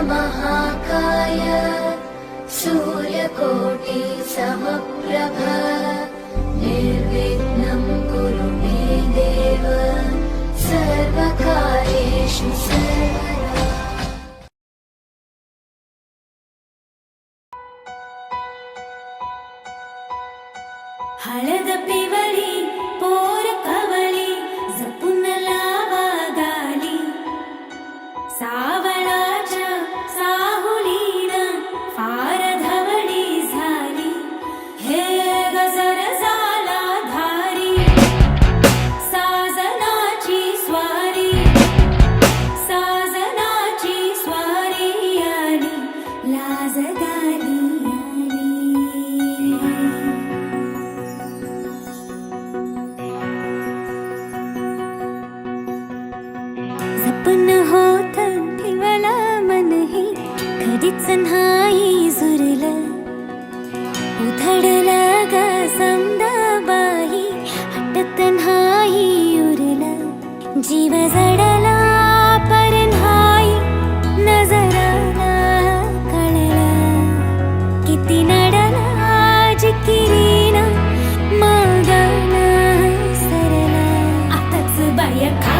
महाकाय सूर्यकोटि समप्रभ निर्विघ्नं कुरु मे देव सर्वकार्येषु सर्वदा। हळद पिवळी पोर कवळी जपून लावा गाली सावळाच्या साहुलीनं फार धवळी झाली हे गजर झाला धारी साजनाची स्वारी आली लाज गाली जपन होत ठेवला मनही कधीच नाही जुरलं उधळलं ग समदाबाई हटत नाही उरलं जीव जडला पर नाही नजराला कळलं किती नडला जिकिरीना मागना सरला आताच बाय खा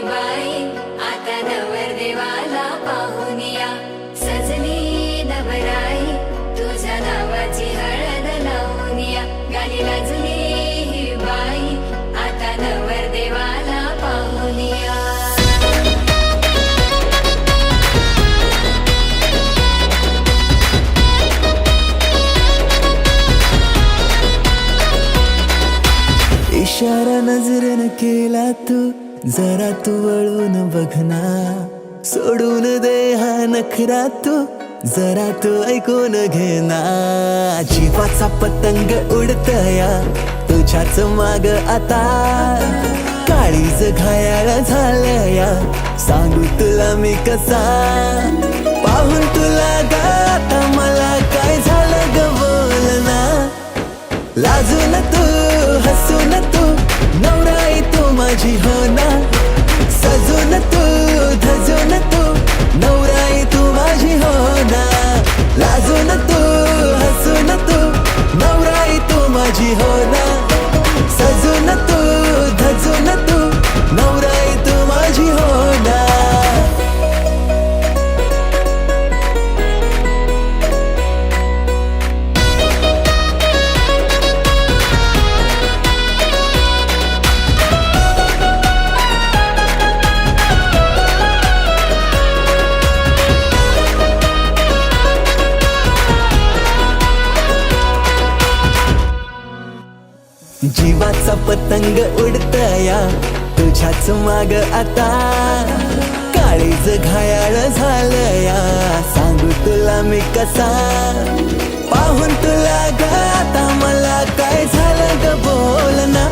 बाई आता नवरदेवाला पाहून या सजली नवराई तुझ्या नावाची हळद लावून या गाली लाजली ही बाई आता नवरदेवाला पाहून या इशारा नजरेनं केला तू जरा तू वळून बघना सोडून दे हा नखरा तू जरा तू ऐकून घेना जीवाचा पतंग उडतया तुझ्याच माग आता काळीज घायाळ झालया सांगू तुला मी कसा पाहून तुला ग आता मला काय झालं ग बोलना लाजून तू हसून तू नवराई तू माझी हो ना सजून तू धजून तू नवराई तू माझी हो ना लाजून तू हसून तू नवराई तू माझी हो ना सजून तू धजून तू नवराई तू माझी हो ना जीवाचा पतंग उडतया तुझ्याच माग आता काळीज घायाळ झालया सांगू तुला मी कसा पाहून तुला ग आता मला काय झालं ग बोलना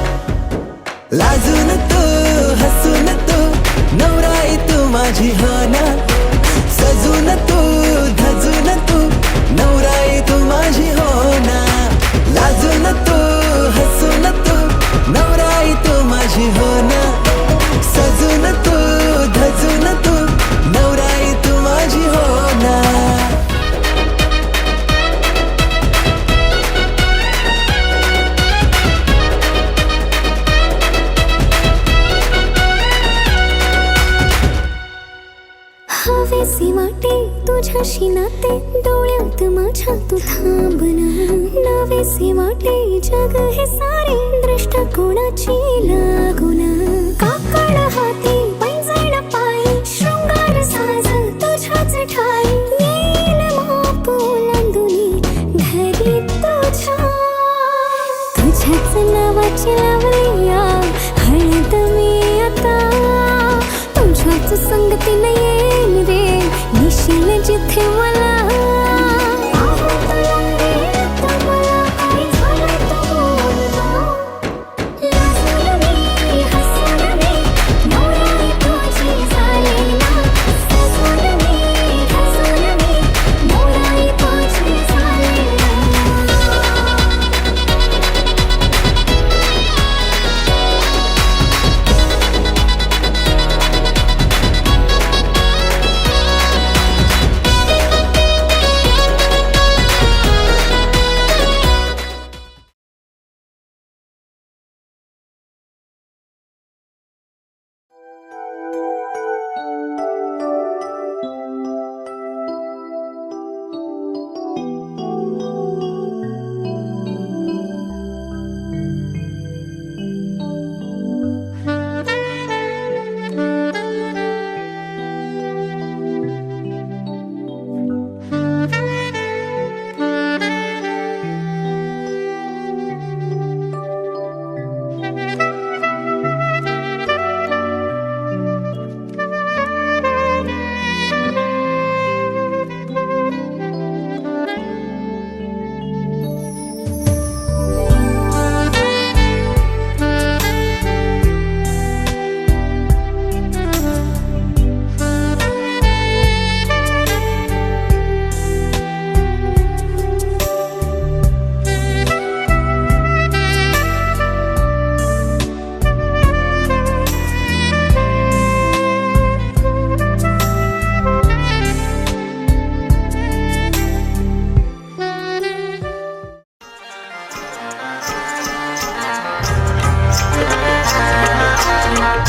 लाजून तू हसून तू नवराई तू माझी हो ना सजून तू धजून तू नवराई तू माझी हो ना लाजून तू हसून तू नवराई तू माझी हो ना सजून तू धजून तू नवराई तू माझी हो ना हवेसी वाटे तुझ्याशी नाते डोळ्यात माझ्या तू थांबना नवेसे वाटे जग हे सारे दृष्टिकोनाची लागुना काकड हाती पैंजण पायी शृंगार साज तुझ्याच ठाई येईल माप ओलांडुनी घरी तुझ्याच नावाची लावली या हळद मी आता तुझ्याच संगतीने येईन रे निशील जिथे मला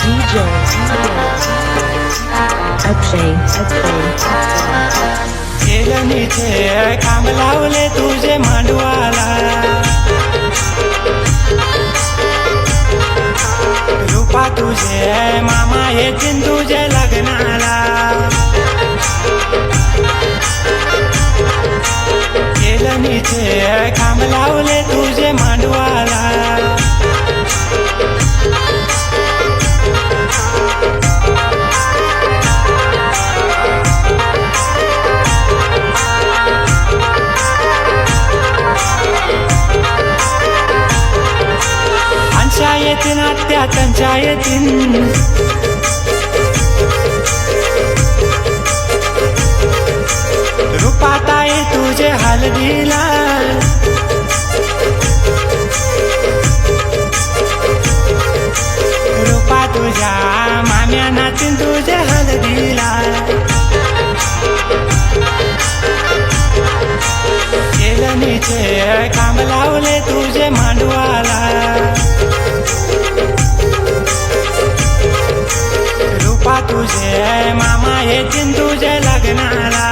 DJ. केलनीचे काम लावले तुझे मांडवाला, रूपा तुझे मामा येतील तुझे लग्नाला. केलनीचे काम लावले तुझे मांडवाला, अंशा येतील आत्या त्यांच्या येतील, रूपाताई तुझे हलदीला, रूपा तुझ्या माम्या नाचीन तुझे हलदीला. केलनीचे काम लावले तुझे मांडवाला, रूपा तुझे मामा येतील तुझे लग्नाला.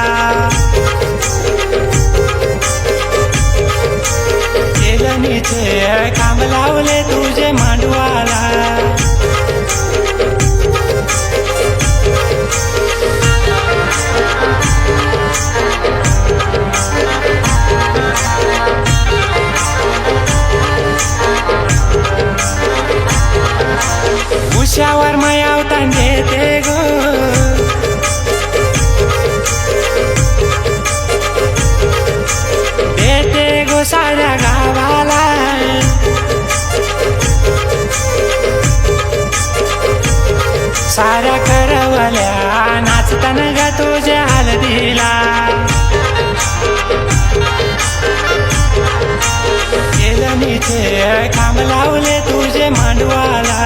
केलनीचे काम लावले तुझे मांडवाला, उशावर मायावतान देते गो, देते गो साऱ्या गावाला. साऱ्या करवल्या नाचताना ग तुझ्या हलदीला. केलनीचे काम लावले तुझे मांडवाला,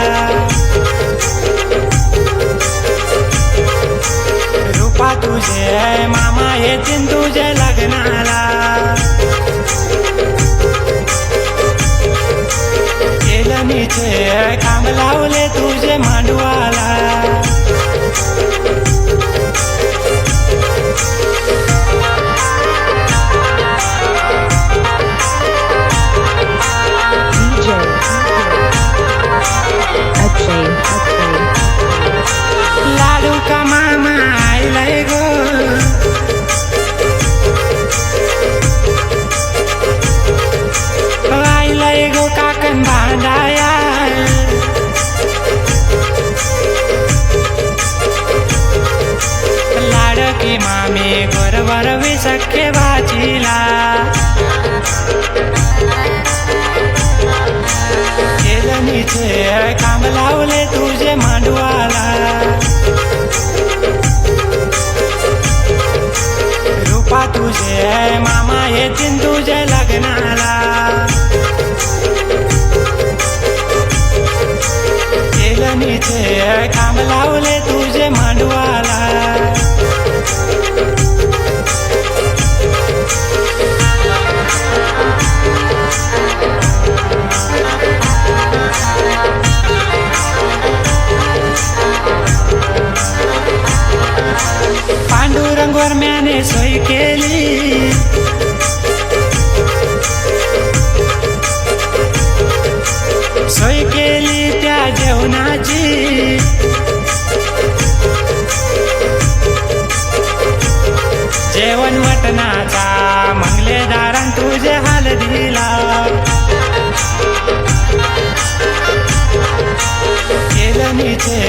रूपा तुझे मामा येतील तुझे लग्नाला. केलनीचे काम लावले तुझे मांडवाला, लाडू का मामा आयलाय गो, आयलाय गो काकन भांडाया. लाडकी मामी बरोबर विसख्य भाजीला. केलनीचे काम लावले तुझे मांडवाला, रूपा तुझे मामा येतील तुझे लग्नाला. केलनीचे काम लावले तुझे मांडवाला, पांडुरंगवर म्याने सोय केली, सोय केली त्या जेवणाची. जेवण मटणाचा मंगलेदारान तुझे हलदीला. केलनीचे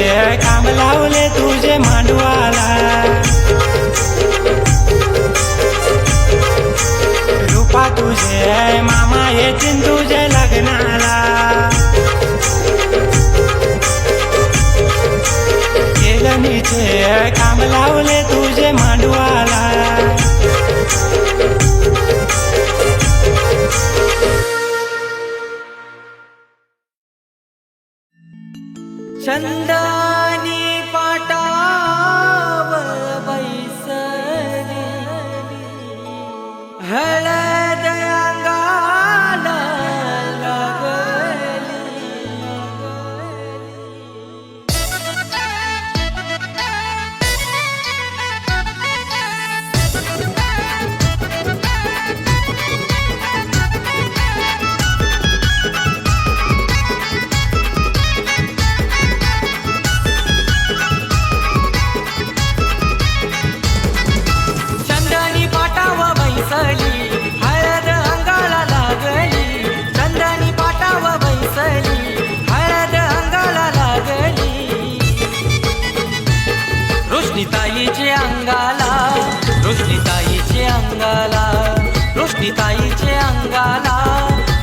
काम लावले तुझे मांडवाला, रूपा तुझे मामा येतील तुझे लग्नाला. केलनीचे काम लावले तुझे मांडवाला, चंदनी पाटावर बैसली, हळद अंगाला लागली. रोशनीताईचे अंगाला, रोशनीताईचे अंगाला, रोशनीताईचे अंगाला,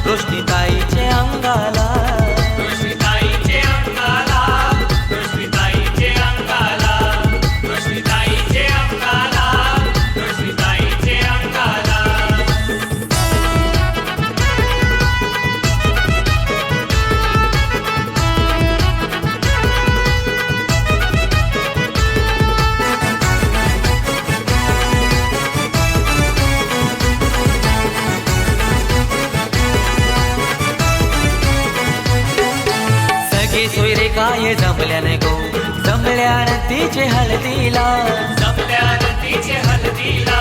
रोशनीताईचे अंगाला, रोशनीताईचे अंगाला, रोशनीताईचे अंगाला, रोशनीताईचे अंगाला, रोशनीताईचे अंगाला. सगळे सोयरे काय जमल्याने गो, जमल्यान तिचे हळदीला, जमल्यान तिचे हळदीला,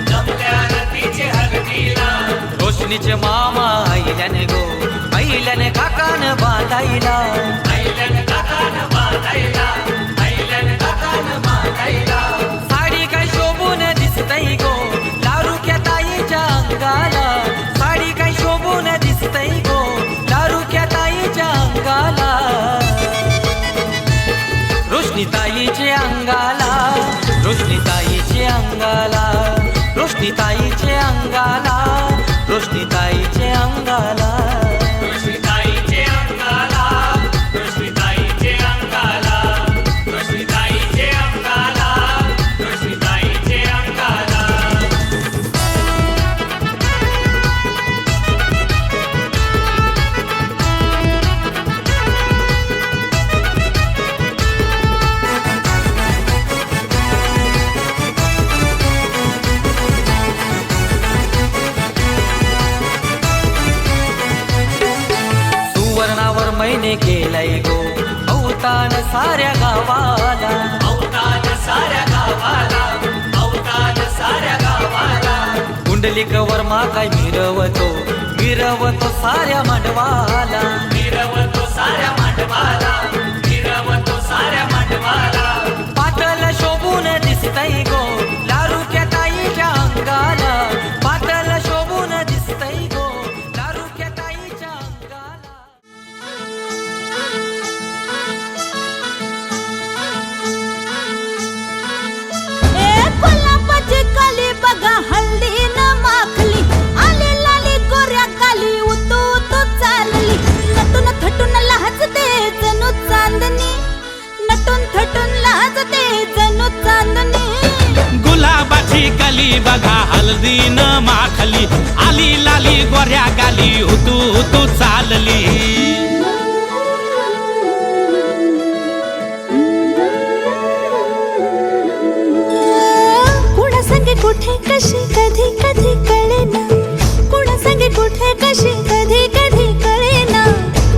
जमल्यान तिचे हळदीला. रोशनीचे मामा आईल्याने गो, आईल्याने काकान बांधाईला, आईल्यान काकान बांधायला, आईल्यान काकान बांधायला. साडी काय शोभून दिसतई गो, लारुक्या ताईच्या अंगाला, साडी काय शोभून दिसतई गो, लारुक्या ताईच्या अंगाला, रोशनीताईचे अंगाला, रोशनीताईचे अंगाला, रोशनीताईचे अंगाला, रोशनीताईचे अंगाला. रोशनीताईचे अंगाला, रोशनीताईचे अंगाला, रोशनीताईचे अंगाला, रोशनीताईचे अंगाला. सुवर्णावर मैने केलंय गो, अवतान साऱ्या गावाला, अवतान साऱ्या गावाला, अवतान साऱ्या गावाला. कुंडलिकवर माकाय मिरवतो, मिरवतो साऱ्या मांडवाला, मिरवतो साऱ्या मांडवाला, मिरवतो साऱ्या मांडवाला. पातळ शोभून दिसतई गो, लारुक्या ताईच्या अंगाला, पातळ शोभून दिसतई गो, लारुक्या ताईच्या अंगाला. गुलाबाची कली बघा हल्दी न माखली, आली लाली गोऱ्या काली उतू उतू चालली, नटून थटून लाजते जणू चांदणी, नटून थटून लाजते जणू चांदणी. गुलाबाची कली बघा हल्दी न माखली, आली लाली गोऱ्या गाली उतू उतू चालली. कुणा संगे कुठे कशी कधी कधी कळेना, कुणा संगे कुठे कशी कधी कधी कळेना,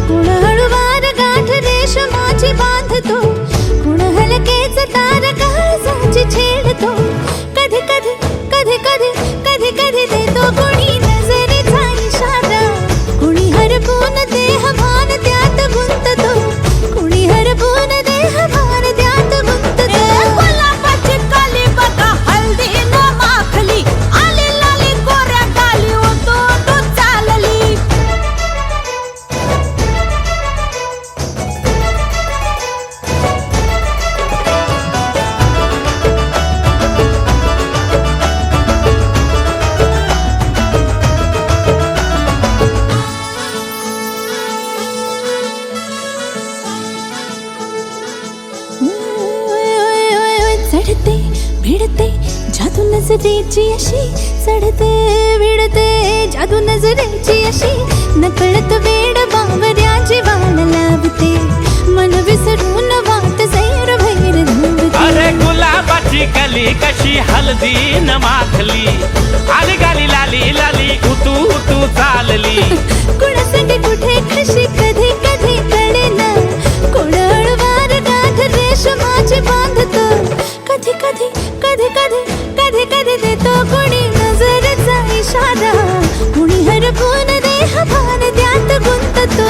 कुण हळूवार गाठ रेशमाची बांधतो, कुण हलकेच तार काळजाची छेडतो, कधी कधी कधी कधी कधी कधी देतो कुणी नजरेचा इशारा, कुणी हरपून देह भान त्यात गुंततो, कुणी हरपून देह भान त्यात गुंततो. गुलाबाची काली बघा हल्दी न माखली, आली लाली गोऱ्या काली उतू उतू चालली. चढते भिडते जादू नजरेची अशी, चढते भिडते जादू नजरेची अशी, नकळत वेड बावऱ्याची वाण लाभते, मन विसरून वाट सैर भैर धावते. अरे गुलाबाची कली कशी हल्दी न माखली, आली गाली लाली लाली उतू उतू चालली. कुणा संगे कुठे कशी कधी कधी कळेना, कुण हळूवार गाठ रेशमाची बांधतो, कधी कधी कधी कधी कधी कधी देतो कुणी नजरेचा इशारा, कुणी हरपून देह भान त्यात गुंततो.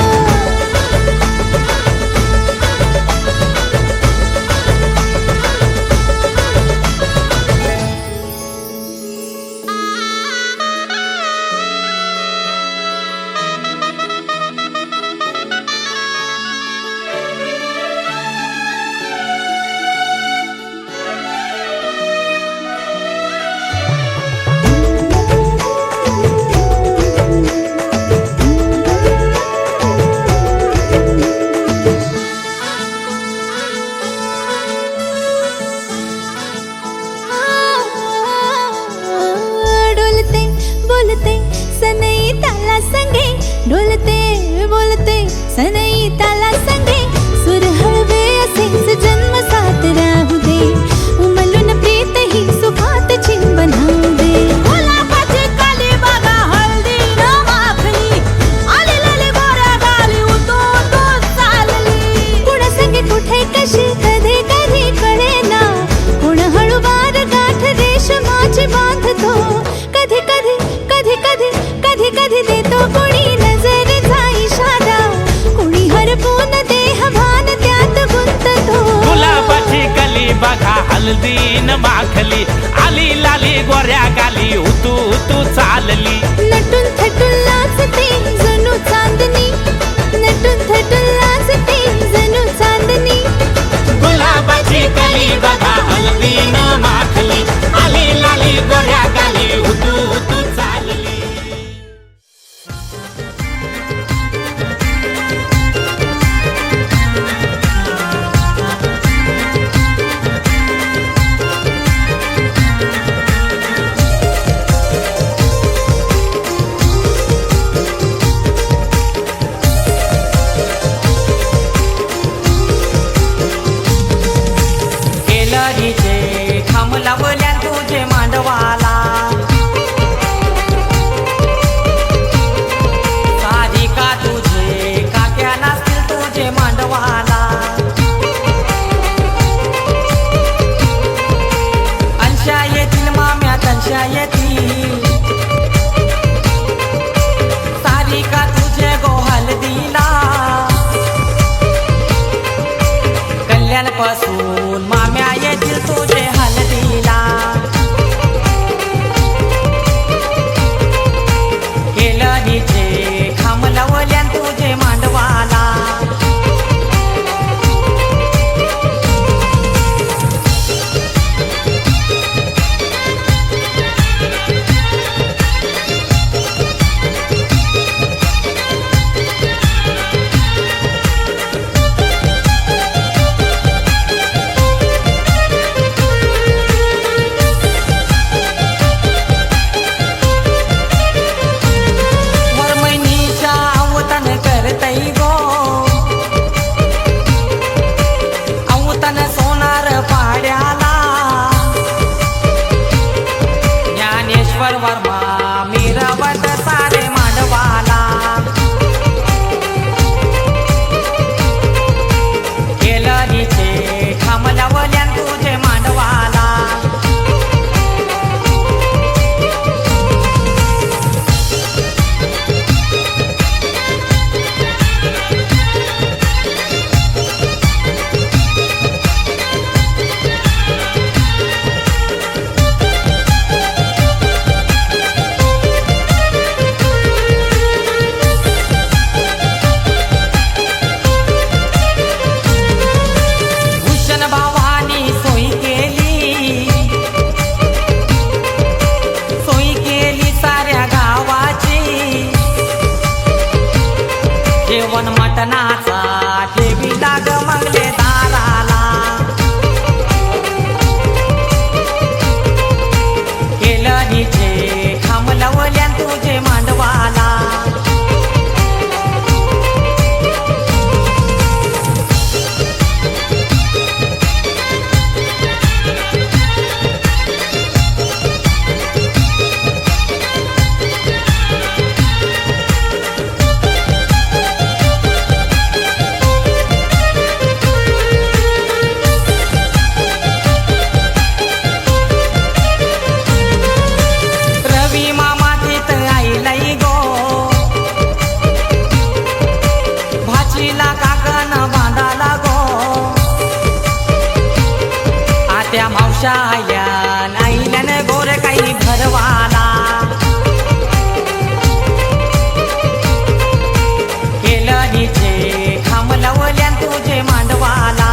बघा हल्दी न माखली आली लाली गोऱ्या गाली उतू उतू चालली नटून थटून लाजते जणू चांदणी नटून थटून लाजते जणू चांदणी गुलाबाची कली बघा हल्दी न माखली आली लाली गोऱ्या गाली उतू उतू चालली केलरीचे खांब लावल्या तुझे मांडवाला सारिका तुझे काक्या नसतील तुझे मांडवाला अंशा येतील माम्यात अंशा येतील सारिका तुझे गोहल दिला कल्याण पासून माम्या येतील तुझे हलदीला केलरीचे खांब लावल्या तुझे मांडवाला वरमैनीच्या अवतन करतई गो अवतन सोनार पाड्याला ज्ञानेश्वर वर्मा मिरवत सारे मांडवाला केलरीचे खांब लावल्या तुझे मांडवाला भूषण भावानी सोयी केली साऱ्या गावाची जेवण मटणाचा ठेवी लाग मंगले दाराला केलरीचे खांब लावल्या तुझे मांडवाला रवी मामा तिथ आईलाई गो भाचीला काकण बांधाला गो आत्या मावशा आयल्यान आईल्यान गोर काही भरवाला केलरीचे खांब लावल्या तुझे मांडवाला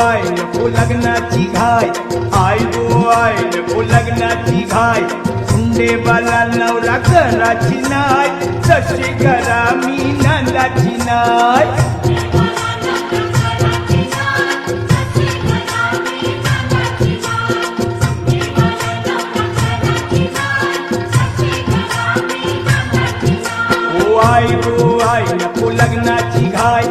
आय नको लग्नाची घाय आय गो आय नको लग्नाची घाय हुंडे बाला नवरा घराची नाय जशी घरा मी नंदाची नाय आई गो आई नको लग्नाची घाय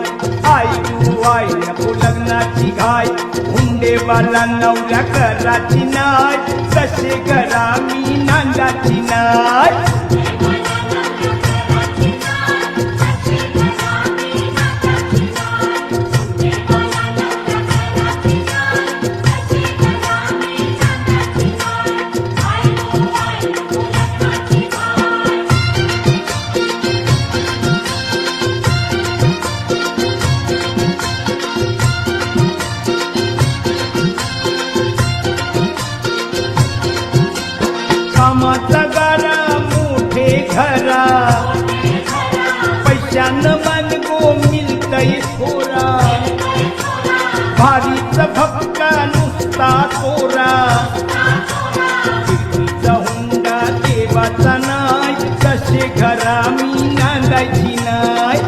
आई गो आई नको लग्नाची घाय हुंडे बाला नवऱ्या घराची नाय तसे घरा मी नांदाची नाय कामाचा गारा मोठे घरा पैशानं मन गो मिळतय थोरा भारीच भक्का नुसता तोरा कीर्तीचा हुंडा देवाचा नाय तसे घरा मी नांदायची नाय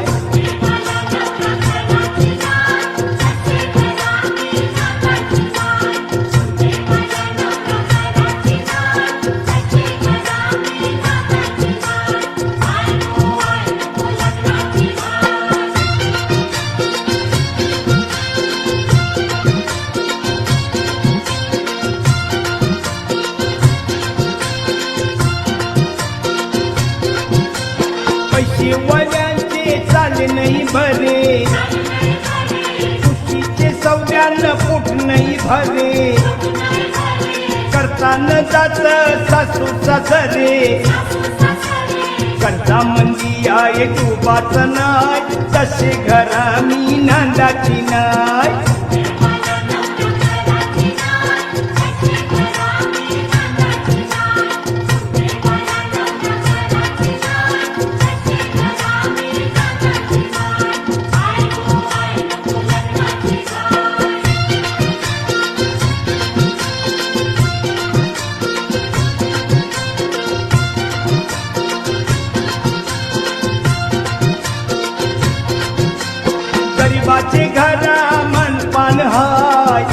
पैसेवाल्यांचे चाले नाही भरे खुशीचे सौद्यानं पोट नाही भरे करता न जात सासू सासरे करता मंदी आहे तुबाच नाय तसे घरा मी नांदाची नाय गरीबाचे घरा मनपान हाय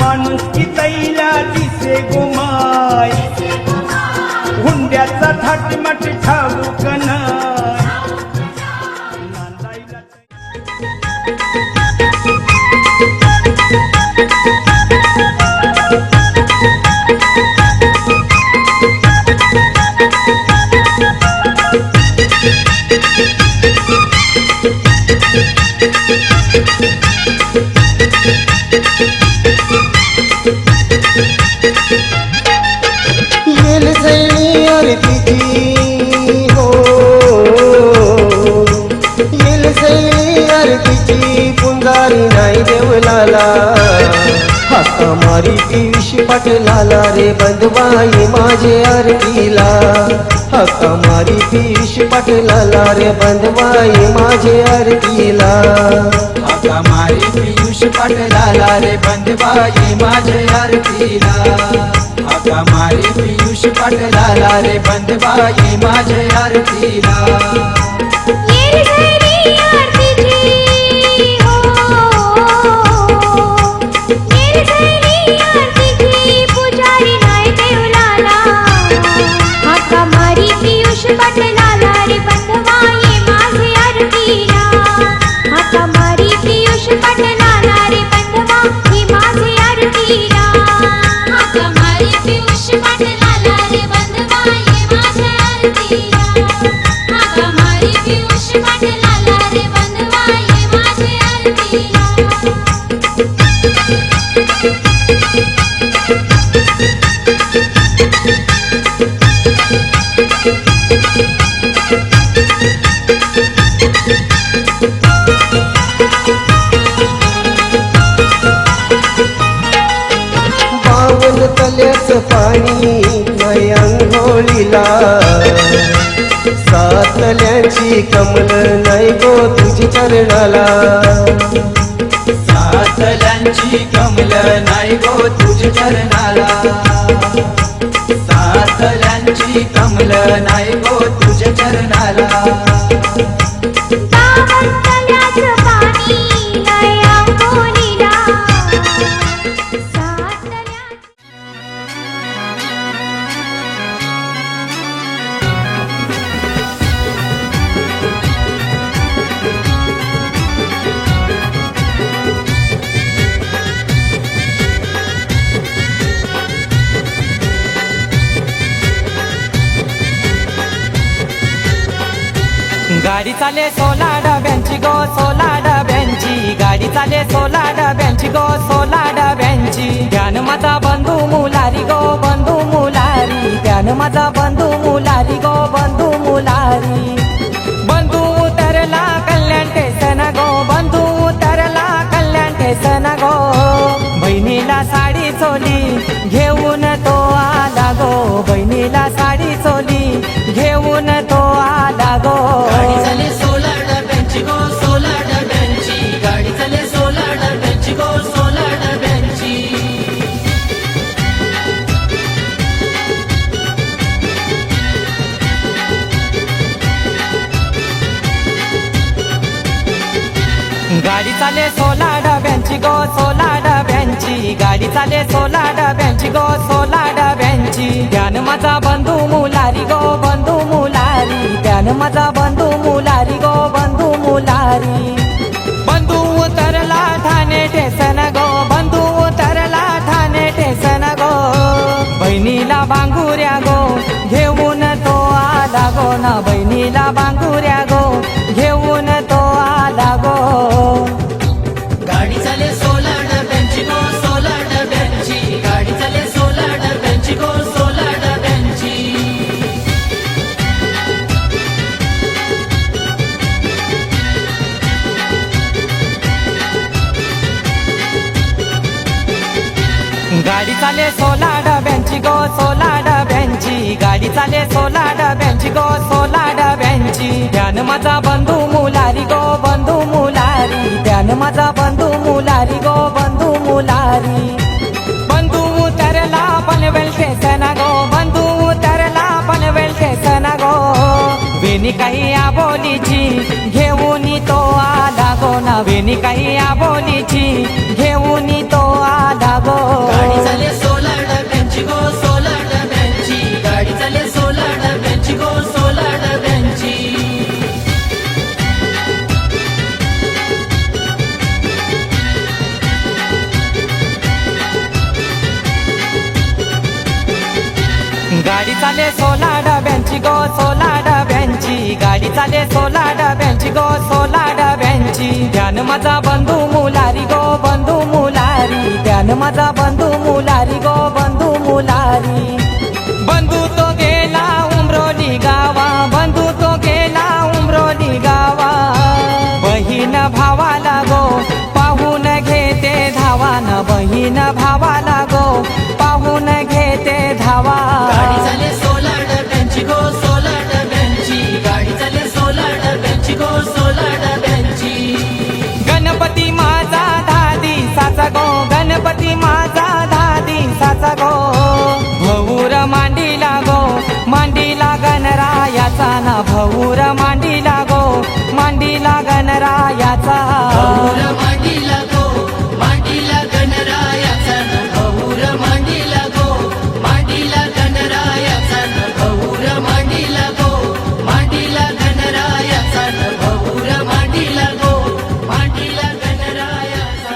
माणूस की तैला दिसे गोमाय हुंड्याचा थाटमाट ठाऊक नाय नांदायला येल सैनी आरतीची हो येल सैनी आरतीची पुंगारी नाही देवलाला हाका मारी पियुष पाटलाला रे बंधवाई माझे आरतीला हाका मारी पियुष पाटलाला रे बंधवाई माझे आरतीला हाका मारी पियुष पाटलाला रे बंधवाई माझे आरतीला हाका मारी पियुष पाटलाला रे बंधवाई माझे आरतीला येल सैनी आरतीची हो येल सैनी आरतीची पुजारी नाही देवलाला हाका मारी पियुष पाटलाला रे बंधवाई माझे आरतीला हाका मारी पियुष पाटलाला रे बंधवाई माझे आरतीला हाका मारी पियुष पाटलाला रे बंधवाई माझे आरतीला हाका मारी पियुष पाटलाला रे बंधवाई माझे आरतीला बावन तल्याच पाणी नाही अंघोळीला सातल्यांची कमल नाही गो तुझी चरणाला साथल्यांची कमल नाही गो तुझ चरणाला साथल्यांची कमल नाही गो तुझ चरणाला पावसाळ्याचं पाणी नाही अंघोळीला सातल्या गाडी चाले 16 डब्यांची गो 16 डब्यांची गाडी चाले 16 डब्यांची गो 16 डब्यांची ध्यान माझा बंधू मुलारी गो बंधू मुलारी ध्यान माझा बंधू मुलारी गो बंधू मुलारी बंधू उतरला कल्याण टेसन गो बंधू उतरला कल्याण टेसन गो बहिणीला साडी चोली घेऊन तो आला गो बहिणीला साडी चोली घेऊन तो आला गो गाडी चाले 16 डब्यांची गो 16 डब्यांची गाडी चाले 16 डब्यांची गो 16 डब्यांची गाडी चाले 16 डब्यांची गो 16 डब्यांची गाडी चाले 16 डब्यांची गो 16 डब्यांची ध्यान माझा बंधू मुलारी गो बंधू मुलारी ध्यान माझा बंधू मुलारी गो बंधू मुलारी बंधू उतरला ठाणे टेसन गो बंधू उतरला ठाणे टेसन गो बहिणीला बांगुऱ्या गो घेऊन तो आला गो ना बहिणीला बांगुऱ्या गो घेऊन तो आला गो गाडी चाले 16 डब्यांची गो 16 डब्यांची गाडी चाले 16 डब्यांची गो 16 डब्यांची गाडी चाले 16 डब्यांची गो 16 डब्यांची गाडी चाले 16 डब्यांची गो 16 डब्यांची ध्यान माझा बंधू मुलारी गो बंधू मुलारी ध्यान माझा बंधू मुलारी गो बंधू मुलारी बंधू उतरला पनवेल स्टेशन गो बंधू उतरला पनवेल स्टेशन गो वेणी काही आबोलीची घेऊन तो आला गो ना वेणी काही आबोलीची घेऊन तो आला गो गाडी चाले 16 डब्यांची गो 16 डब्यांची गाडी चाले 16 डब्यांची गो 16 डब्यांची गाडी चाले 16 डब्यांची गो 16 डब्यांची गाडी चाले 16 डब्यांची गो 16 डब्यांची ध्यान माझा बंधू मुलारी गो बंधू मुलारी ध्यान माझा बंधू मुलारी गो बंधू मुलारी बंधू तो गेला उमरोली गावा बंधू तो गेला उमरोली गावा बहीण भावाला गो पाहून घेते धावा न बहीण भावाला गो पाहून घेते धावा गाडी चाले 16 डब्यांची गो 16 डब्यांची गाडी चाले 16 डब्यांची गो 16 डब्यांची गणपती माझा 10 दिवसाचा गो गणपती माझा 10 दिवसाचा गो भौर मांडीला गो मांडीला गणरायाचा ना भौर मांडीला गो मांडीला गणरायाचा भाऊर मांडीला गो मांडीला गणरायाचा न भाऊर मांडीला गो मांडीला गणरायाचा न भाऊर मांडीला गो मांडीला गणरायाचा न भाऊर मांडीला गो मांडीला गणरायाचा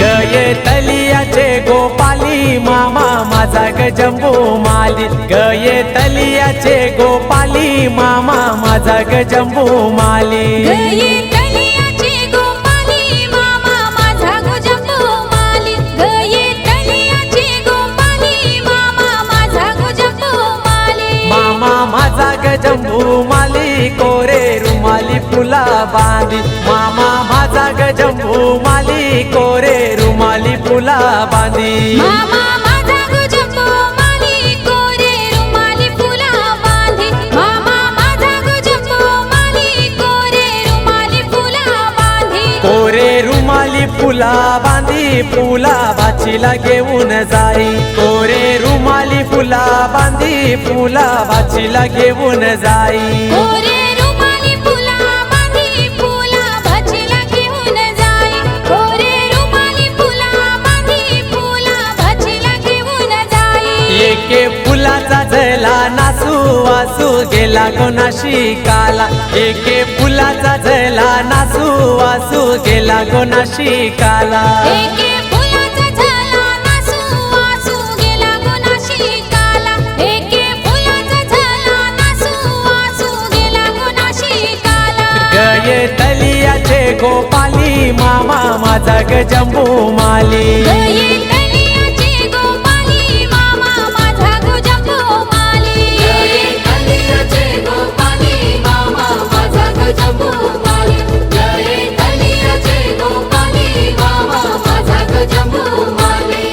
गये तलियाचे गोपाली मामा माझा गजंबू माली गये तलियाचे गोपाली मामा माझा गजंबू माली गये तलियाचे गोपाली मामा माझा गुजंबू माली गये तलियाचे गोपाली मामा माझा गुजंबू माली मामा माझा जंबू माली कोरे रुमाली फुला बांधी मामा माझा ग जंबू माली कोरे रुमाली फुला बांधी मामा माझा गुजंबू माली कोरे रुमाली फुला बांधी मामा माझा गुजंबू माली कोरे रुमाली फुला बांधी कोरे रुमाली फुला बांधी फुला भाचीला घेऊन जाई कोरे रुमाली फुला बांधी फुला भाचीला घेऊन जाई कोरे रुमाली फुला बांधी फुला भाचीला घेऊन जाई कोरे रुमाली फुला बांधी फुला भाचीला घेऊन जाई एके फुलाचा झला नासू वासू गेला कोणाशी काला एके फुलाचा झला नासू वासू गेला कोणाशी काला एके फुलाचा झाला नासू वासू गेला कोणाशी काला एके फुलाचा झाला नासू वासू गेला कोणाशी काला गये तलियाचे गोपाली मामा माझा ग जंबू माली गये तलियाचे गोपाली मामा माझा गुजंबू माली गये तलियाचे गोपाली मामा माझा गजंबू माली गये तलियाचे गोपाली मामा माझा गजंबू माली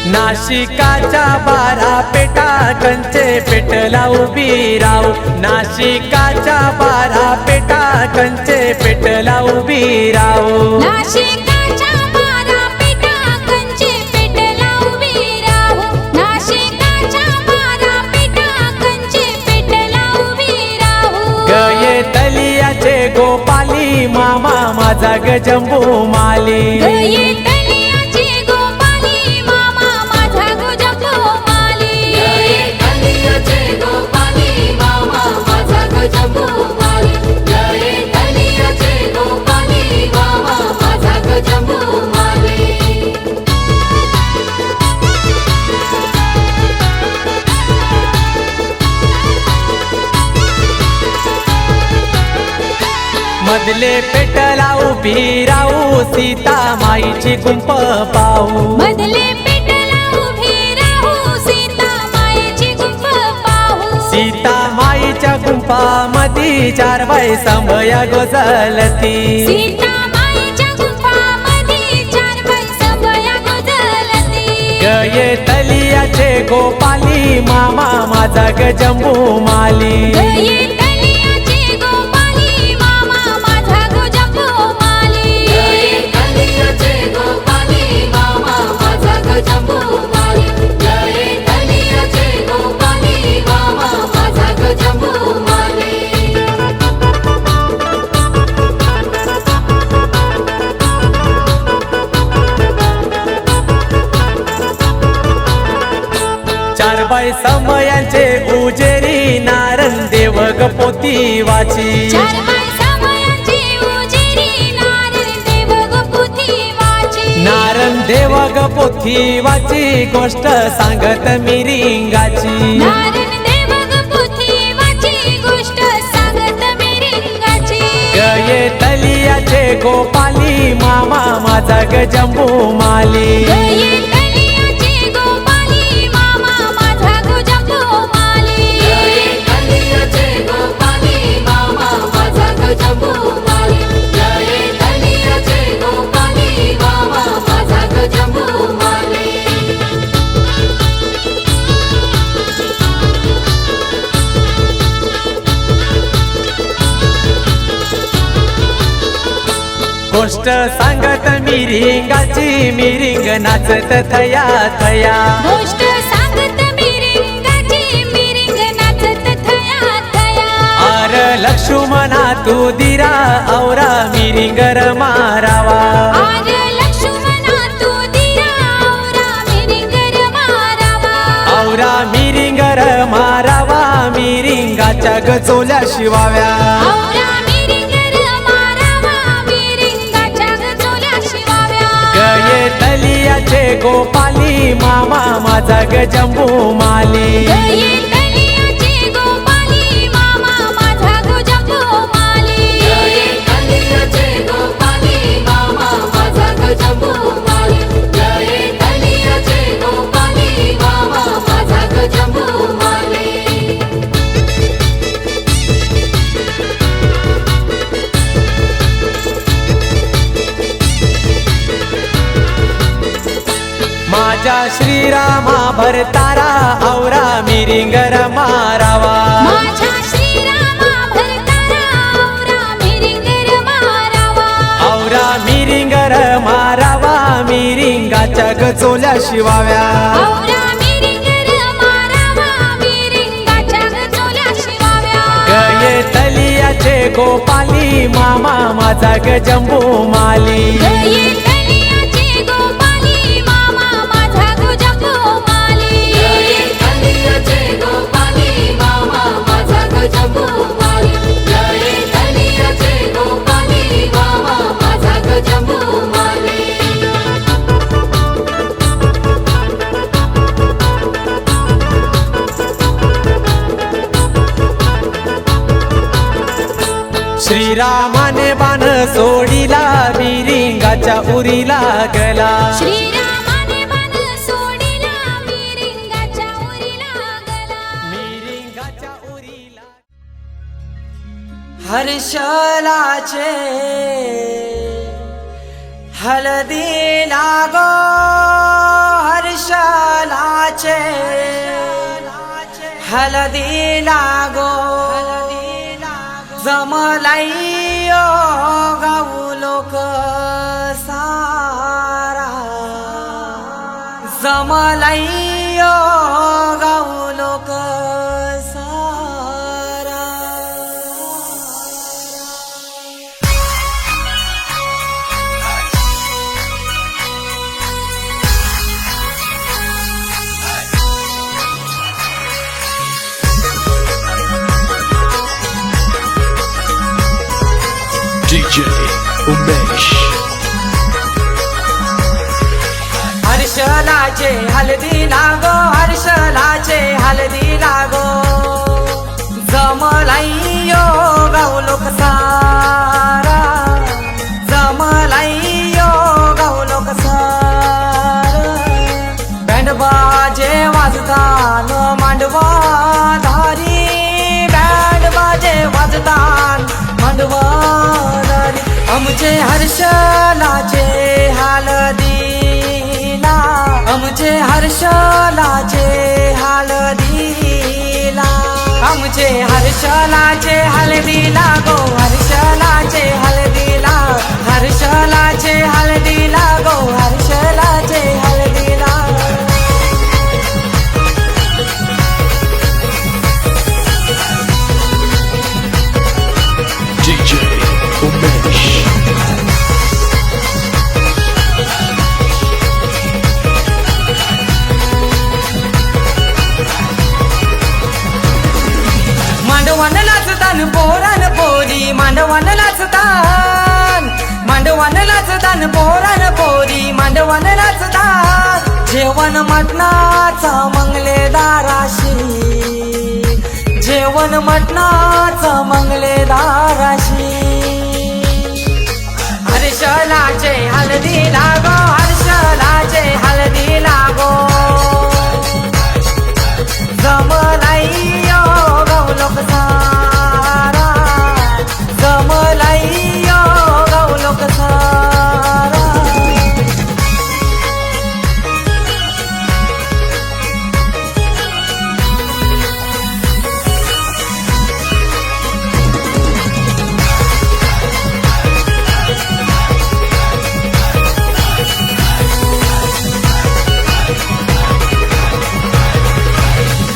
नाशिकाच्या बारा पेटा कंचे पेटला उभी राव नाशिकाच्या बारा पेटा कंचे पेटला उभी राव नाशिकाच्या बारा पेटा कंचे पेटला उभी राहू नाशिकाच्या बारा पेटा कंचे पेटला उभी राहू गये तलियाचे गोपाली मामा माझा ग जंबू माली गये तलियाचे गोपाली मामा माझा गुजंबू माली गये तलियाचे गोपाली मामा माझा गजंबू माली गये तलियाचे गोपाली मामा माझा गजंबू माली मधले पेटला उभी राहू सीता माईची कुंप पाहू मधले पेटला उभी राहू सीता मायेची गुंफ पाहू सीता माईच्या गुंफामधी चार बाई सांभया गोजलती सीता मायेच्या गुंफामध्ये चार बाई सांभया गोजलती गये तलियाचे गोपाली मामा माझा ग जंबू माली गये तलियाचे गोपाली मामा माझा गुजंबू माली गये तलियाचे गोपाली मामा माझा गजंबू माली गये तलियाचे गोपाली मामा माझा गजंबू माली चार बाई समयांचे उजेरी नारन देव ग पोती वाची चार बाई समयांची उजेरी नारळ देव ग पोथी वाची नारन देव ग पोथी वाची गोष्ट सांगत मिरिंगाची नारण देव ग पोथी वाची गोष्ट सांगत मिरिंगाची गये तलियाचे गोपाली मामा माझा ग जंबू माली गये तलियाचे गोपाली मामा माझा गुजंबू माली गये तलियाचे गोपाली मामा माझा गजंबू माली गये तलियाचे गोपाली मामा माझा गजंबू माली गोष्ट सांगत मिरिंगाची मिरिंग नाचत थया थया गोष्ट सांगत मिरिंगाची मिरिंग नाचत थया थया आर लक्ष्मणा तू दिरा औरा मिरिंग मारावा आज लक्ष्मणा तू दिरा औरा मिरिंग मारावा औरा मिरिंग मारावा मिरिंगाच्या गचोल्या शिवाव्या औरा मिरिंग मारावा मिरिंगाच्या गचोल्या शिवाव्या गये तलियाचे गोपाली मामा माझा ग जंबू माली गये तलियाचे गोपाली मामा माझा गुजंबू माली गये तलियाचे गोपाली माझ्या श्रीरामा भरतारा औरा मिरिंगर मारावा माझ्या श्रीरामा भरतारा औरा मिरिंगर मारावा औरा मिरिंगर मारावा मिरिंगाच्या गचोल्या शिवाव्या औरा मिरिंगर मारावा मिरिंगाच्या गचोल्या शिवाव्या गये तलियाचे गोपाली मामा माझा ग जंबू माली गये तलियाचे गोपाली मामा माझा ग जंबू माली जय कलियाचे गोपाली मामा माझा ग जंबू माली जय कलियाचे गोपाली मामा माझा ग जंबू माली श्रीरामाने बाण सोडिला मिरिंगाच्या उरीला गला श्रीरामाने बाण सोडिला मिरिंगाच्या उरीला गला मिरिंगाच्या उरीला हर्षलाचे हलदी लागो हर्षलाचे हलदी लागो जमलाई गाऊ लोक सारा जमलाई गाऊ लोक सारा DJ उमेश हर्षलाचे हलदी लागो हर्षलाचे हलदी लागो जमलाई गाऊ लोक सारा जमलाई गाऊ लोक सारा बँड बाजे वाजतान मांडवा धारी बँड बाजे वाजतान मांडवा धारी आमचे हर्षलाचे हलदीला आमचे हर्षलाचे हलदीला आमचे हर्षलाचे हलदीला गो हर्षलाचे हलदीला हर्षलाचे हलदीला गो हर्षलाचे हलदीला DJ उमेश मांडवान नाचतान पोरान पोरी मांडवान नाचतान मांडवान नाचतान पोरान पोरी मांडवान नाचतान जेवण मटणाचा मंगलेदाराशी जेवण मटणाचा मंगलेदाराशी हर्षलाचे हलदी लागो हर्षलाचे हलदी लागो जमलाई गाऊ लोक सारा जमलाई गाऊ लोक सारा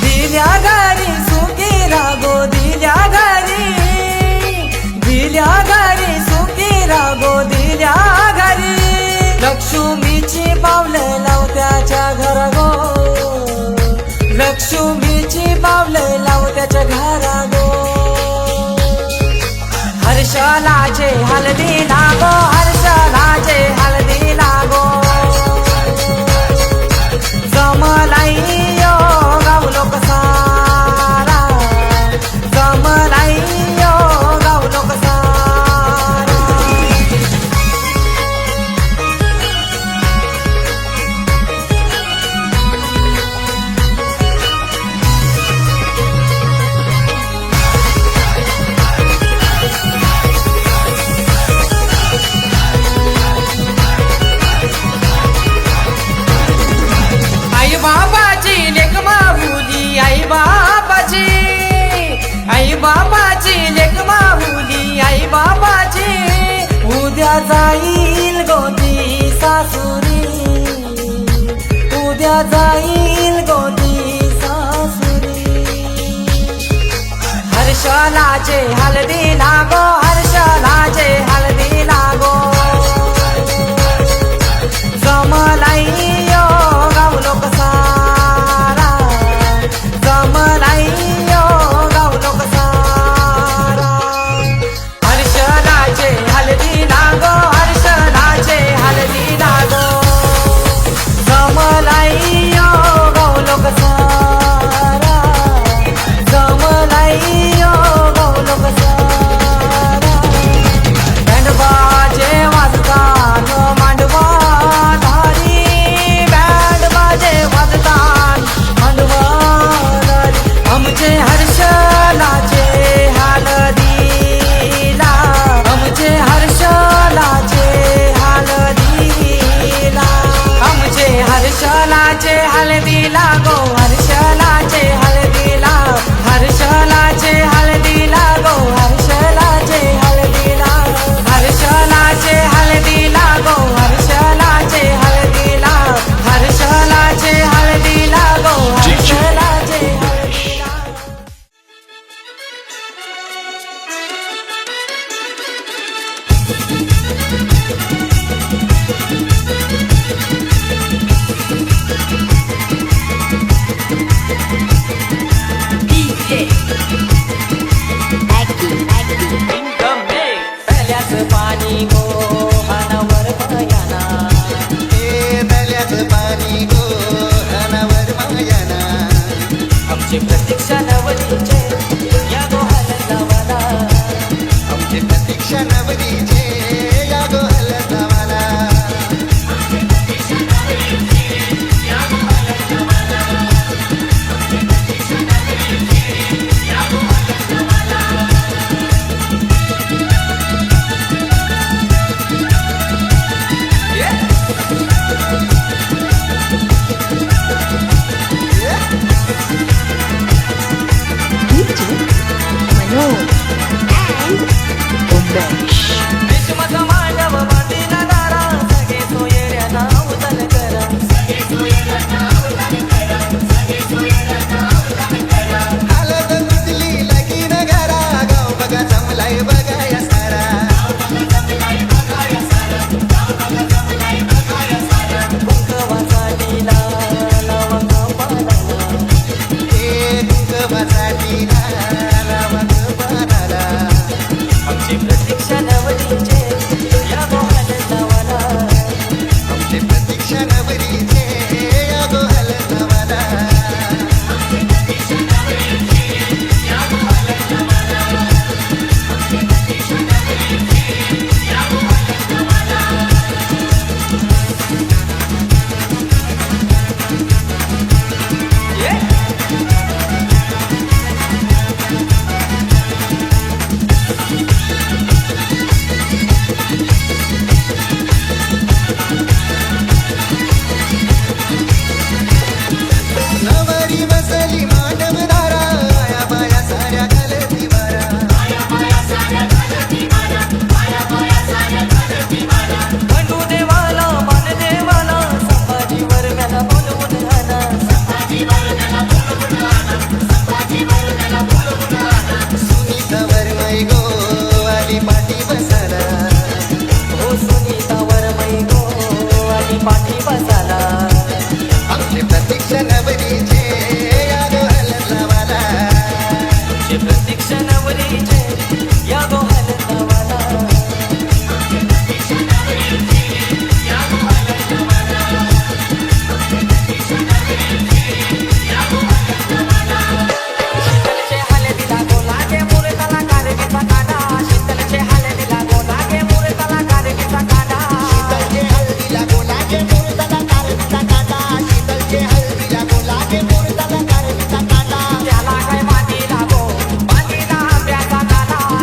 दिल्या घरी सुखी रागो दिल्या घरी सुखी रागो दिल्या घरी लक्ष्मीची पावलं लावत्याच्या घर गो लक्ष्मीची पावलं लावत्याच्या घरा गो हर्षलाचे हलदी लागो हर्षलाचे हलदी लागो जमलाई गाऊ लोक सारा जमलाई गाऊ लोक सारा बाबाची लेक माहुली आई बाबाची उद्या जाईल गोदी सासुरी उद्या जाईल गोदी सासुरी हर्षलाचे हळदी लागो हर्षलाचे हळदी लागो जमलाई यो गावलो कसारा जमलाई यो गावलो कसारा हर्षलाचे हळदी लागो हर्षलाचे हळदी लागो जमलाई यो गावलो कसारा जमलाई यो गावलो कसारा बँड बाजे वाजतान मांडवा धारी बँड बाजे वाजतान मांडवा धारी आमचे हर्षलाचे हळदीला आमचे हर्षलाचे हळदीला आमचे हर्षलाचे हळदीला गो हर्षलाचे हळदीला हर्षलाचे हळदीला गो हर्षलाचे हळदीला हर्षलाचे हळदीला गो हर्षलाचे हळदीला हर्षलाचे हळदीला गो हर्षलाचे हळदीला पहिल्याच पाणी गो हानावर भयाना पाणी गो हनावर मायाना आमची प्रतीक्षा नवलीचे या गो हलतावाला आमची प्रतीक्षा नवरीचे या गो हलतावाला विश्वचा मांडव बांधीला दारा सगळे सोयऱ्यांना उतल करा हलत तुटली लगीन घरा गाव बघा जमलाय बघा या सारा कुंकवाचा लवंग पालाला हे कुंकवासाठी लावत पानाला आमची प्रतीक्षा नवलीचे या गो हलतावाला आमची प्रतीक्षा नवरीचे या गो हलतावाला नवरी बसली मांडव दारा आया बाया साऱ्या घालती वारा खंडू देवाला मान देवाला संभाजीवर मला बोलवून आला सुनीतावर मै गो आली पाठी बसाला हो सुनीतावर मै गो आणि पाठी बसाला आमची प्रतीक्षा नवरीचे या गो हलतावाला आमची प्रतीक्षा नवरीचे या गो हलतावाला शीतलचे हळदीला गो लागे मुरताला कारवीचा काढा शीतलचे हळदीला गो लागे मुरताला कारवीचा काढा शीतलचे हळदीला गोलाचे मुरताला कारवीचा काटा शीतलचे हळदीला गोलाचे मुरताला कारवीचा काटा त्याला काय माती लागो मातीला आंब्याचा काढा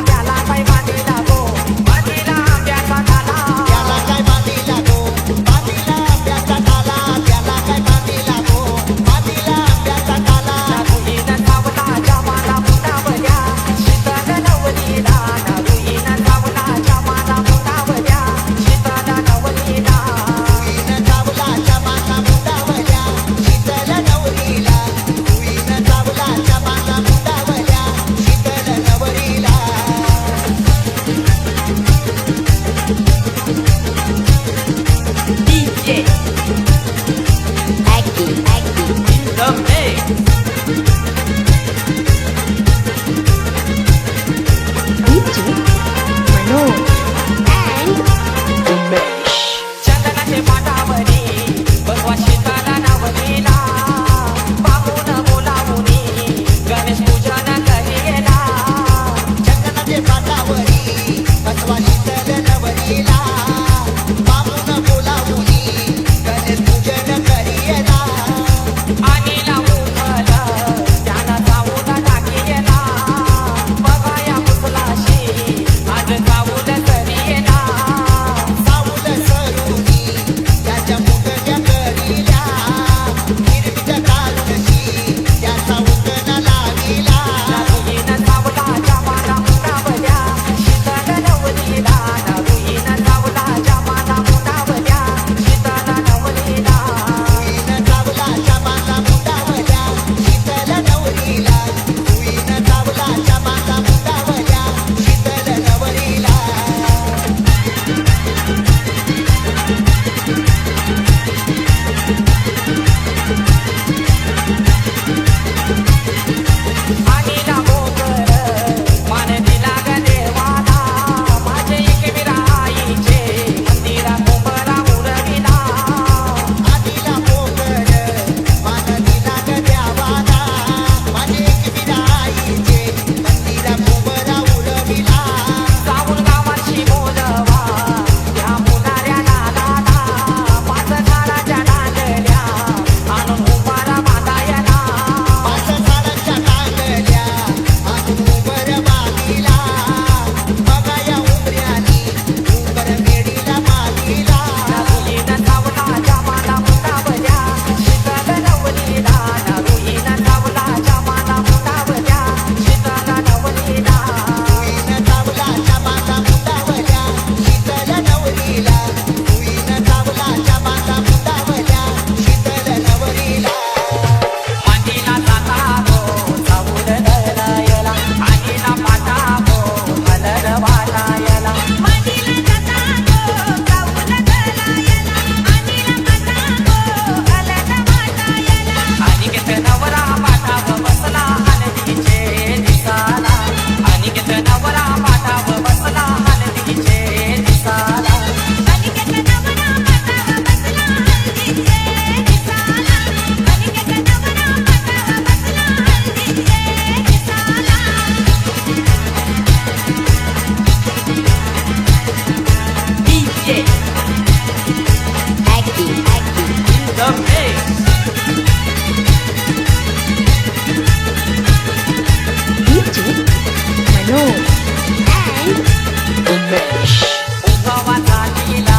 उगवाचा लीला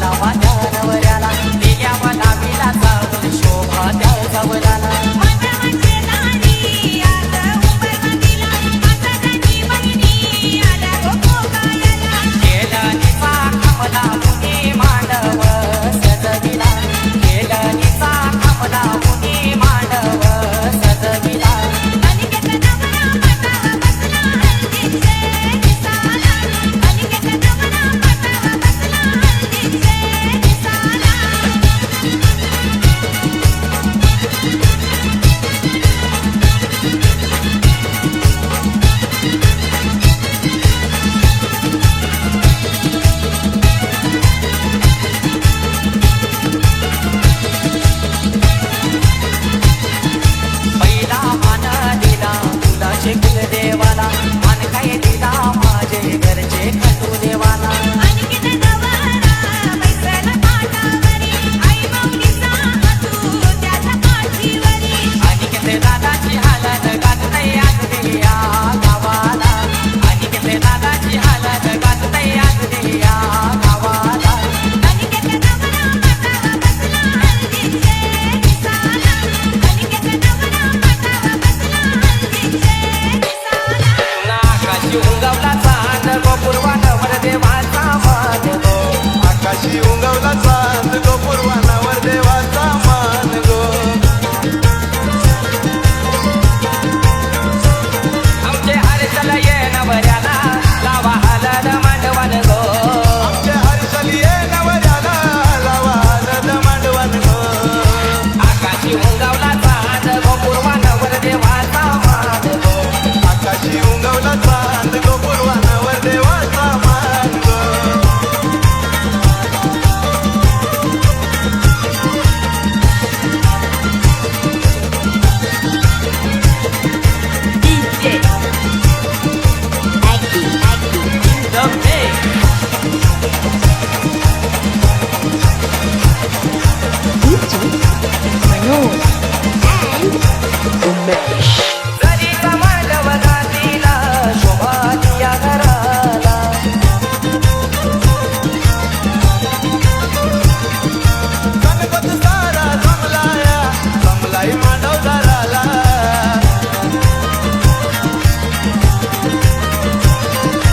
लावा त्या नवऱ्याला दिल्या गुलाबीला चालून शोभा त्या जवळाला केलं निसा कमला मुनी मांडव सजविला केलं निसा कमला मुनी मांडव सजविला पहिला मान दिला तुला शेकुल देवाला मान काय दिला माझे घरचे खटू देवाला आणि किती दादाची हालत गात नाही आज या गावाला आणि किती दादाची हालत गात नाही आज या गावाला आकाशी उंगवला चांद गो पूर्वानवर देवाचा मान गो आकाशी उंगवला चांद गो पूर्वानावर देवाचा मान गो आमचे हरचल ये नवऱ्याला लावा हलद मांडवन गो आमचे हर्षल ये नवऱ्याला लावा हळद मांडवन गो आकाशी उंगवला चांद गो पूर्वानवर देवाचा मान गो आकाशी उंगवला चांद गो पूर्वानावर देवाचा मान गो जरी कमांडव गातीला शोभा दिया घराला गणपत सारा जमलाया जमलाई मांडव दाराला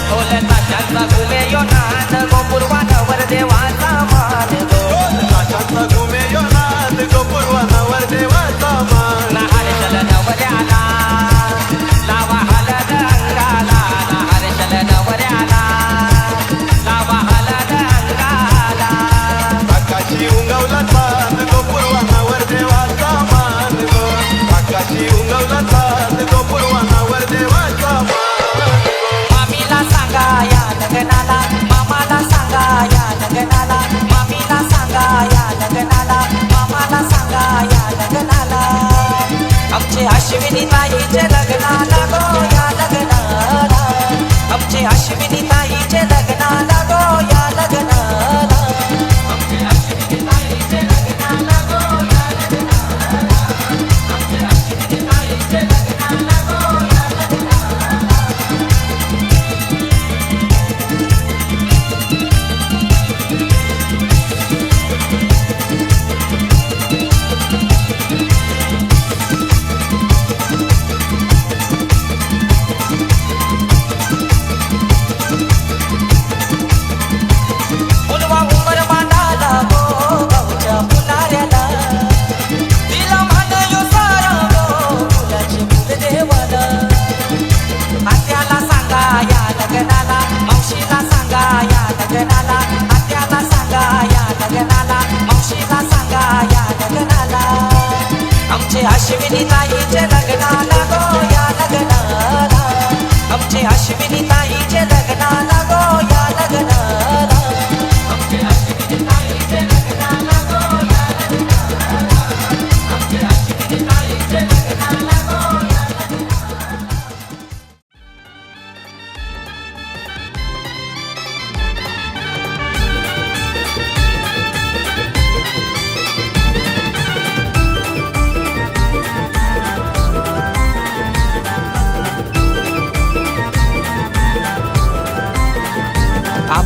ढोलता चालता घुमे यो नाद गो पूर्वानवर देवाचा मान गो आशांचा घुमे यो नाद गो पूर्वानावर देवाचा मान नहार चल नवऱ्याला लावा हलद अंगाला नहार चल नवऱ्याला लावा हलद अंगाला आकाशी उंगवला चांद गो पूर्वानावर देवाचा मान गो आकाशी उंगवला चांद गो पूर्वानावर देवाचा मान गो मामीला सांगा या लग्नाला मामाला सांगा या लग्नाला मामीला सांगा या लग्नाला मामाला सांगा या लग्नाला आमचे अश्विनी ताईचे लग्नाला गो या लग्नाला आमचे अश्विनी ताईचे लग्नाला गो या लग्नाला आमचे अश्विनी ताईचे लग्नाला गो या लग्नाला आमचे अश्विनी ताईचे लग्नाला गो या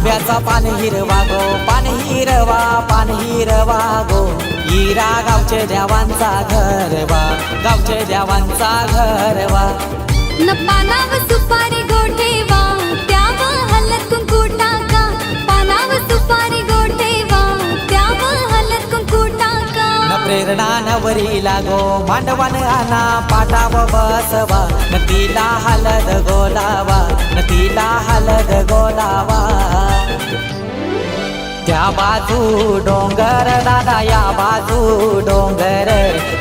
आंब्याचा पान हिरवा गो, पान हिरवा, पान हिरवा गो. हिरा गावचे देवांचा घरवा, गावचे देवांचा घरवा. न पानाव सुपारी गोठेवा, त्यावर हलत कुंकू टाका. पानाव सुपारी गोठेवा, त्यावर हलत कुंकू टाका. न प्रेरणा नवरी लागो, मांडवन आणा पाटाव बसवा. न तिला हलद गोलावा, न तिला हलद गोलावा. त्या बाजू डोंगर दादा, या बाजू डोंगर,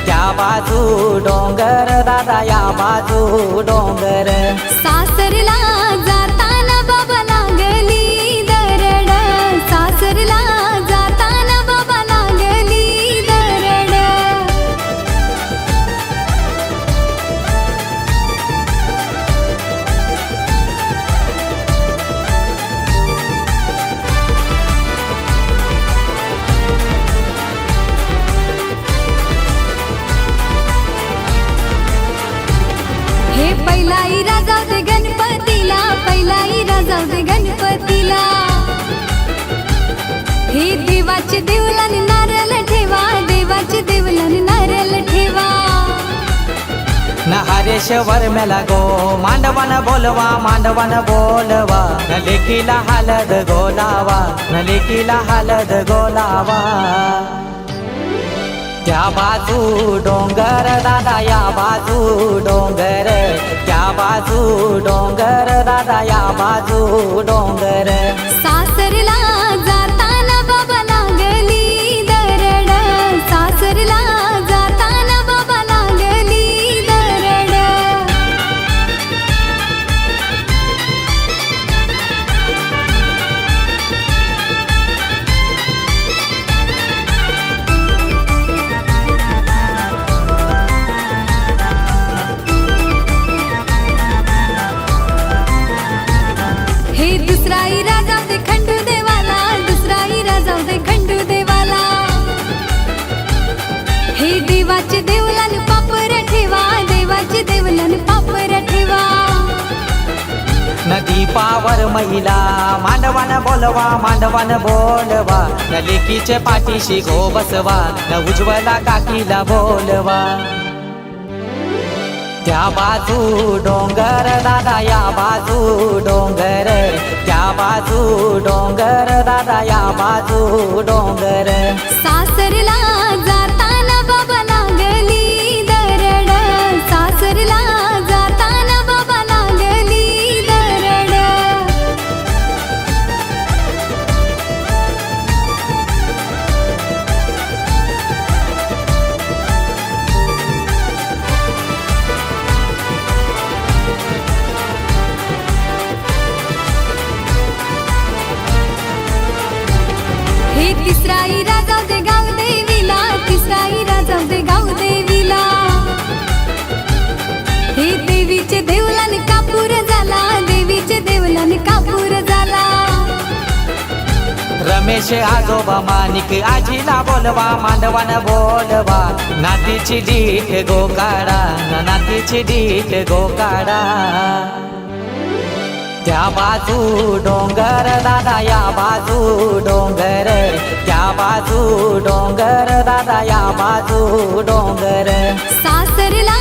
त्या बाजू डोंगर दादा, या बाजू डोंगर. सासरला जाताना बाबा लागली दरड, सासरला जाताना बाबा लागली दरड. हे पहिलाई राजाव दे गणपतीला, पहिलाई राजाव दे गणपतीला. हे देवाचे देवलान नारळ ठेवा, देवाचे देवलान नारळ ठेवा. न हरेश्वर मेला गो, मांडवन बोलवा, मांडवन बोलवा. न लेकीला हलद गोलावा, न लेकीला हलद गोलावा. त्या बाजू डोंगर दादा, या बाजू डोंगर, त्या बाजू डोंगर दादा, या बाजू डोंगर. सासरला जाताना बाबा लागली दरड, सासरला जाताना बाबा लागली दरड. हे दुसराई राजा दे खंडू देवाला, दुसराई राजा दे खंडू देवाला. हे देवाचे देवलान पापर ठेवा, देवाचे देवलान पापर ठेवा. नदी पावर महिला, मांडवन बोलवा, मांडवन बोलवा. न लेकीचे पाठीशी गो बसवा, न उज्ज्वला काकीला बोलवा. त्या बाजू डोंगर दादा, या बाजू डोंगर, त्या बाजू डोंगर दादा, या बाजू डोंगर. सासरला जाताना बाबा लागली दरड, सासरला जाताना बाबा लागली दरड. हे तिसराई राजा दे गाव देवीला, तिसराई राजा दे गाव देवीला. हे देवीचे देवलान कापूर झाला, देवीचे देवलान कापूर झाला. रमेश आजोबा मानिक आजीला बोलवा, मांडवन बोलवा. नातीची डीठ गो काढा, नातीची डीठ गो काढा. त्या बाजू डोंगर दादा, या बाजू डोंगर, त्या बाजू डोंगर दादा, या बाजू डोंगर. सासरला